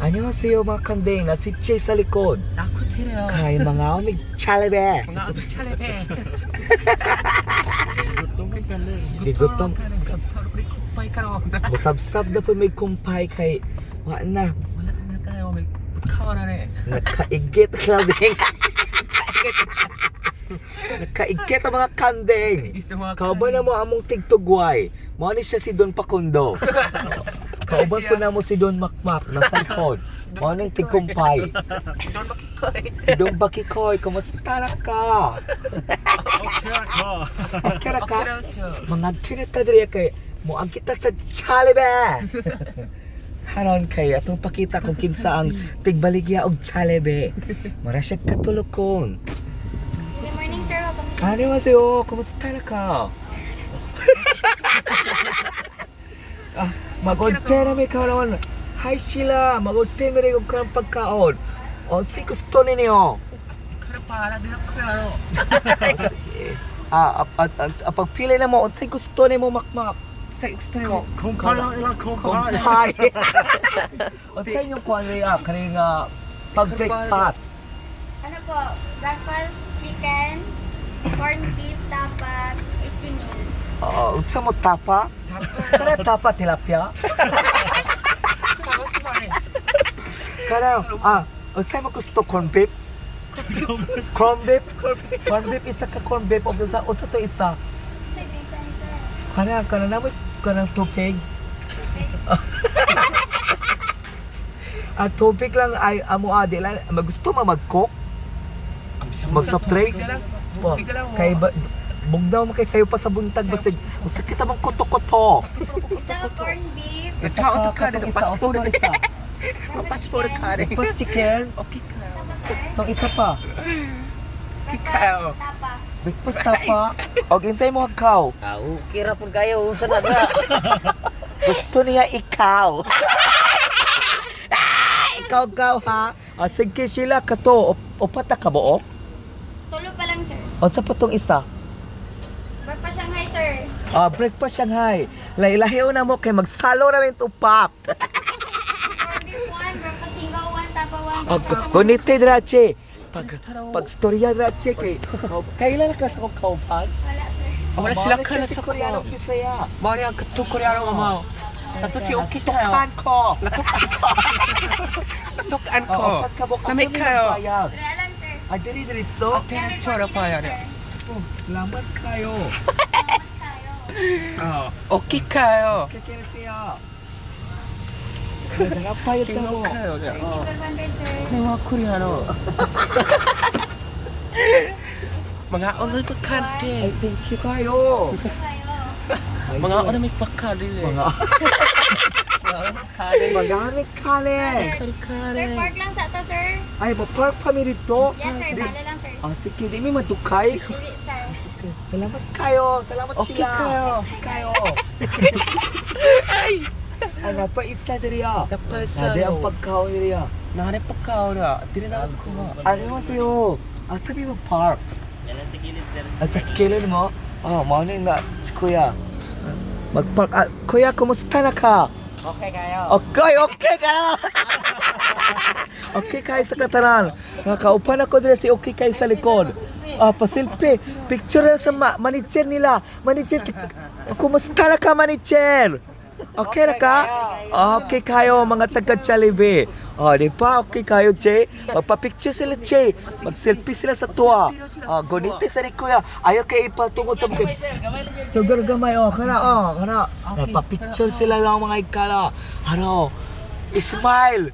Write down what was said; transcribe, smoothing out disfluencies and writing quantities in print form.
안녕하세요 mga kandeng, nasi Che sa likod. Ako tira. Kay mga omig chalebe. Mga ato chalepe. Gigutom. Sabsab rin kumpay ka ron. Musabsab na po may kumpay kay wala na. Wala na kayo. May putkawa na rin. Nakaigit kandeng. Nakaigit ang mga kandeng. Kauban na mo among tigtugway. Mo ni siya si Don Pakundo. Kauban po na mo si Don Makmak na cellphone. Mo nang tigkumpay. Don Makikoy. Si Don Bakikoy, kumusta na ka? Okay na ka? Mga kinita diri kay mo ang kita sa Chalebe. Haron kay atong pakita kung kinsa ang tigbaligya og Chalebe. Mara siya katulokon. Good morning, sir. Welcome to Annyeonghaseyo, kumusta na ka? Mag-order na may karon. Hi sila, mag-order na rin kung pagkaon. O, say gusto ninyo. Kaya pala din ako kaya. Pagpili na mo, say gusto ninyo makmak. Say gusto niyo. Kumpay lang ilang kumpay. Kumpay. O, sa inyong kuwan kaning pag-breakfast. ano po? Breakfast, chicken, corned beef, tapa, 80 meal. Unsa mo tapa? Sara tapa tilapia? Tapos ba eh? Karang, unsa mo gusto corn beef? Corn beef? Corn beef isa ka corn beef o unsa to isa? Sir, sir. Kana namoy kanang tubig. Tubig lang ay amo adi lang magusto mo mag-cook. Mag-soft drinks. Kay bugnaw mo kay sayo pa sa buntag basig sakit among kuto-kuto. Isa ka corned beef, Ikaw ito ka rin. Passport ka rin. tapa Passport ka rin. Breakfast chicken. Okay ka. tapa, sir. Tong isa pa. Ikaw. Breakfast, tapa. Breakfast tapa. Og insay mo hagkaw. Okay ra pud kayo unsa na ba? Gusto niya ikaw. Ikaw ha. Sige sila kato. Upat na ka buok. Tulo pa lang, sir. Unsa pa tong isa? Breakfast Shanghai, sir. Breakfast Shanghai. Lailahiw na mo kay magsalo ra min tupak. Corned beef 1, breakfast singaw 1, tapa 1. Gunite drache. Pag storya drache kailan ka sa kong kaupan? Wala, sir. Wala sila ka na si sa Koreanong Koreano. Bisaya. Mari ang katu Koreanong amaw. Tato si okay kayo. Tukan ko. Natukan ko. Upat ka bukas. Namig kayo. Wala lang, sir. Diri diritso. Ate na tsura pa yan. Salamat kayo. Salamat tayo. Okay kayo. Kaya siya. Kaya payot ka mo. kayo. Single 100, sir. Mga Koreano. Mga online pagkante. Ay, thank you kayo. Tayo. Mga online pagkante. Mga Magamit kale. Sir, pork lang sa to, sir. Ay, ma-park kami dito. Yes, sir. Bala lang, sir. Sige, di may matukay. Dili, sir. Salamat kayo. Salamat Okay sila. kayo. Okay kayo. Ano pa isa diri ah. Tapos Nade ang pagkaon diri ah. Nahanap pagkaon na. Dili na ako kuma. Ano mo sa'yo? Sabi mo park. Yan ang sigilid sir. At sa kilid mo? Morning nga si Kuya. Mag-park. Kuya, kumusta na ka? Okay kayo. Okay kayo! Okay kayo sa katanan. Nakaupan ako dito si Okay kayo sa likod. Pasilpi. Picture sa manager nila. Manager, kumusta na ka manager? Okay na ka? Okay kayo mga taga-Chalibe. Di ba? Okay kayo, Che? Magpa-picture sila, Che. Mag-selfie sila sa tuwa. Gunite sa ni Kuya. Ayaw kayo ipatungod sa bukid. So, gamay, kana. Magpa-picture sila ng mga ikala. Smile!